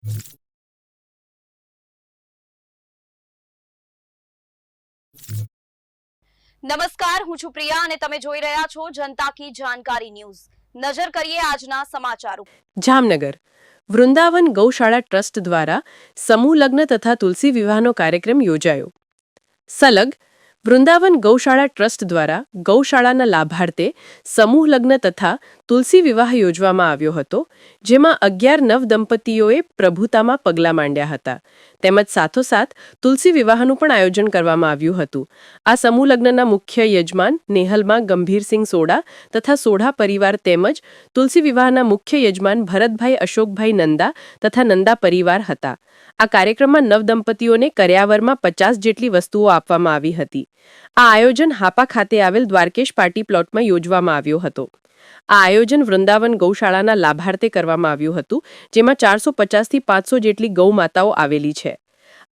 નમસ્કાર, હું છું પ્રિયા અને તમે જોઈ રહ્યા છો જનતા કી જાણકારી ન્યૂઝ। નજર કરીએ આજના સમાચારો। જામનગર વૃંદાવન ગૌશાળા ટ્રસ્ટ દ્વારા સમૂહ લગ્ન તથા તુલસી વિવાહનો કાર્યક્રમ યોજાયો। સલગ વૃંદાવન ગૌશાળા ટ્રસ્ટ દ્વારા ગૌશાળાના લાભાર્થે સમૂહ લગ્ન તથા તુલસી વિવાહ યોજવામાં આવ્યો હતો, જેમાં 11 નવ દંપતીઓએ પ્રભુતામાં પગલાં માંડ્યા હતા, તેમજ સાથોસાથ તુલસી વિવાહનું પણ આયોજન કરવામાં આવ્યું હતું। આ સમૂહ લગ્નના મુખ્ય યજમાન નેહલમાં ગંભીરસિંહ સોડા તથા સોઢા પરિવાર તેમજ તુલસી વિવાહના મુખ્ય યજમાન ભરતભાઈ અશોકભાઈ નંદા તથા નંદા પરિવાર હતા। આ કાર્યક્રમમાં નવ દંપતીઓને કર્યાવરમાં 50 જેટલી વસ્તુઓ આપવામાં આવી હતી। આ આયોજન હાપા ખાતે આવેલ દ્વારકેશ પાર્ટી પ્લોટમાં યોજવામાં આવ્યો હતો। આ આયોજન વૃંદાવન ગૌશાળાના લાભાર્થે કરવામાં આવ્યું હતું, જેમાં 450 થી 500 જેટલી ગૌ માતાઓ આવેલી છે।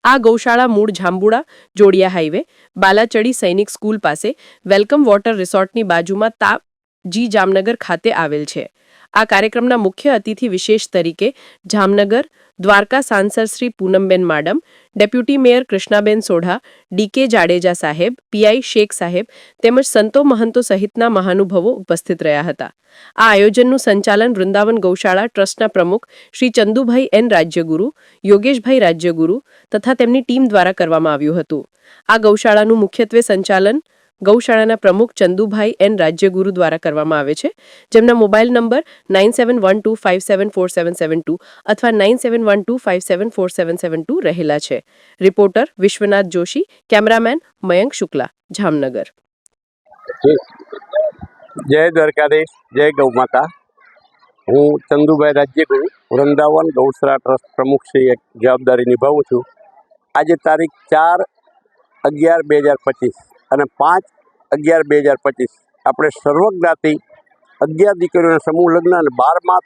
આ ગૌશાળા મૂળ જાંબુડા જોડિયા હાઈવે, બાલાચડી સૈનિક સ્કૂલ પાસે વેલકમ વોટર રિસોર્ટની બાજુમાં તાપજી જામનગર ખાતે આવેલ છે। આ કાર્યક્રમના મુખ્ય અતિથિ વિશેષ તરીકે જામનગર દ્વારકા સાંસદ Shri Poonamben Maadam, deputy mayor Krishnaben Sodha, DK Jadeja સાહેબ, પીઆઈ શેખ સાહેબ તેમજ સંતો મહંતો સહિતના મહાનુભાવો ઉપસ્થિત રહ્યા હતા। આ આયોજનનું સંચાલન વૃંદાવન ગૌશાળા ટ્રસ્ટના પ્રમુખ શ્રી ચંદુભાઈ એન રાજ્યગુરુ, યોગેશભાઈ રાજ્યગુરુ તથા તેમની ટીમ દ્વારા કરવામાં આવ્યું હતું। આ ગૌશાળાનું મુખ્યત્વે સંચાલન ગૌશાળાના પ્રમુખ ચંદુભાઈ એન રાજ્યગુરુ દ્વારા કરવામાં આવે છે, જેમના મોબાઈલ નંબર 9712574772 અથવા 9712574772 રહેલા છે। Reporter Vishwanath Joshi, cameraman Mayank Shukla, Jamnagar. જય દ્વારકાધીશ, જય ગૌ માતા। હું ચંદુભાઈ રાજ્યગુરુ વૃંદાવન ગૌશાળા ટ્રસ્ટ પ્રમુખ શ્રી એક જવાબદારી નિભાવું છું। આજે તારીખ 4/11/2025 અને 5/11/2025 આપણે સર્વજ્ઞાતિ 11 દીકરીઓના સમૂહ લગ્ન અને 12માં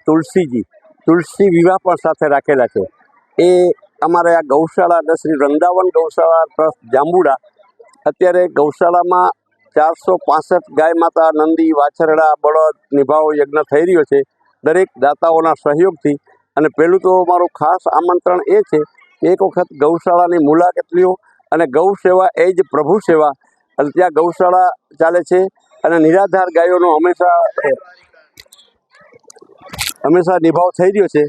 તુલસી વિવાહ પણ સાથે રાખેલા છે। એ અમારે આ ગૌશાળા એટલે શ્રી વૃંદાવન ગૌશાળા ટ્રસ્ટ જાંબુડા અત્યારે ગૌશાળામાં 465 ગાય માતા, નંદી, વાછરડા, બળદ નિભાવ યજ્ઞ થઈ રહ્યો છે, દરેક દાતાઓના સહયોગથી। અને પહેલું તો મારું ખાસ આમંત્રણ એ છે કે એક વખત ગૌશાળાની મુલાકાત લ્યો અને ગૌ સેવા એ જ પ્રભુ સેવા, અને ત્યાં ગૌશાળા ચાલે છે અને નિરાધાર ગાયોનો હંમેશા નિભાવ થઈ રહ્યો છે।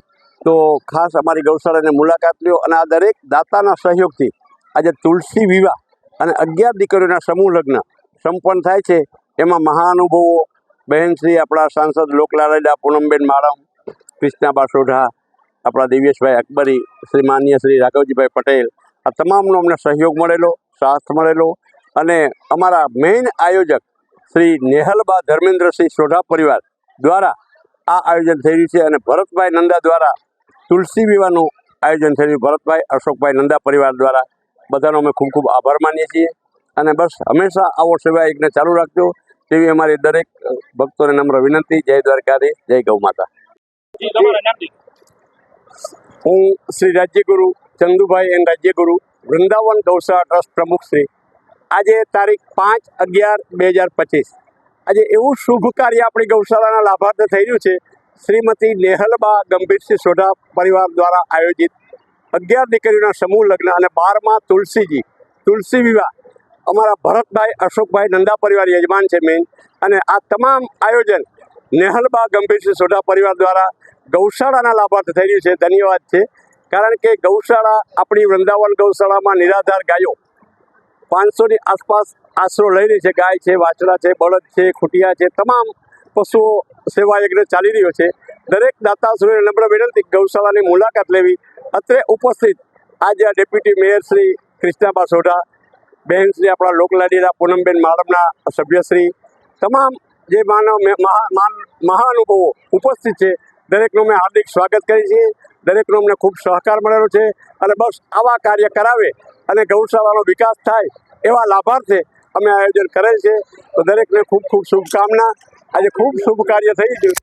તો ખાસ અમારી ગૌશાળાની મુલાકાત લ્યો અને આ દરેક દાતાના સહયોગથી આજે તુલસી વિવાહ અને 11 દીકરીઓના સમૂહ લગ્ન સંપન્ન થાય છે। એમાં મહાનુભાવો બહેનશ્રી આપણા સાંસદ લોકલાડીલા પૂનમબેન માડમ, કૃષ્ણાબા સોઢા, આપણા દિવ્યેશભાઈ અકબરી, શ્રી માન્ય શ્રી રાઘવજીભાઈ પટેલ, આ તમામનો અમને સહયોગ મળેલો, સાથ મળેલો। અને અમારા મેઇન આયોજક શ્રી નેહલબા ધર્મેન્દ્રસિંહ સોઢા પરિવાર દ્વારા આ આયોજન થઈ રહ્યું છે અને ભરતભાઈ નંદા દ્વારા તુલસી વિવાહનું આયોજન થઈ રહ્યું। ભરતભાઈ અશોકભાઈ નંદા પરિવાર દ્વારા બધાનો અમે ખૂબ ખૂબ આભાર માનીએ છીએ અને બસ હંમેશા આવો સેવા યજ્ઞ ચાલુ રાખજો તેવી અમારી દરેક ભક્તોને નમ્ર વિનંતી। જય દ્વારકાધીશ, જય ગૌ માતા। હું શ્રી રાજ્યગુરુ ચંદુભાઈ એન રાજ્યગુરુ વૃંદાવન ગૌશાળા ટ્રસ્ટ પ્રમુખ શ્રી। આજે તારીખ 5/11/2025 આજે એવું શુભ કાર્ય આપણી ગૌશાળાના લાભાર્થે થઈ રહ્યું છે। શ્રીમતી નેહલબા ગંભીરસિંહ સોઢા પરિવાર દ્વારા આયોજિત 11 દીકરીઓના સમૂહ લગ્ન અને 12માં તુલસી વિવાહ અમારા ભરતભાઈ અશોકભાઈ નંદા પરિવાર યજમાન છે મેઇન। અને આ તમામ આયોજન નેહલબા ગંભીરસિંહ સોઢા પરિવાર દ્વારા ગૌશાળાના લાભાર્થે થઈ રહ્યું છે। ધન્યવાદ છે, કારણ કે ગૌશાળા આપણી વૃંદાવન ગૌશાળામાં નિરાધાર ગાયો 500ની આસપાસ આશરો લઈ રહી છે। ગાય છે, વાછડા છે, બળદ છે, ખૂટિયા છે, તમામ પશુઓ સેવા યજ્ઞ ચાલી રહ્યો છે। દરેક દાતાશ્રીઓને નમ્ર વિનંતી ગૌશાળાની મુલાકાત લેવી। અત્રે ઉપસ્થિત આજે ડેપ્યુટી મેયર શ્રી કૃષ્ણાબા સોઢા, બહેનશ્રી આપણા લોકલાડીલા પૂનમબેન માડમના સભ્યશ્રી, તમામ જે મહાનુભાવો ઉપસ્થિત છે, દરેકનું મેં હાર્દિક સ્વાગત કરીએ છીએ। દરેકનો અમને ખૂબ સહકાર મળેલો છે અને બસ આવા કાર્ય કરાવે અને ગૌશાળાનો વિકાસ થાય એવા લાભાર્થે અમે આયોજન કરેલ છે। તો દરેકને ખૂબ ખૂબ શુભકામના। આજે ખૂબ શુભ કાર્ય થઈ ગયું।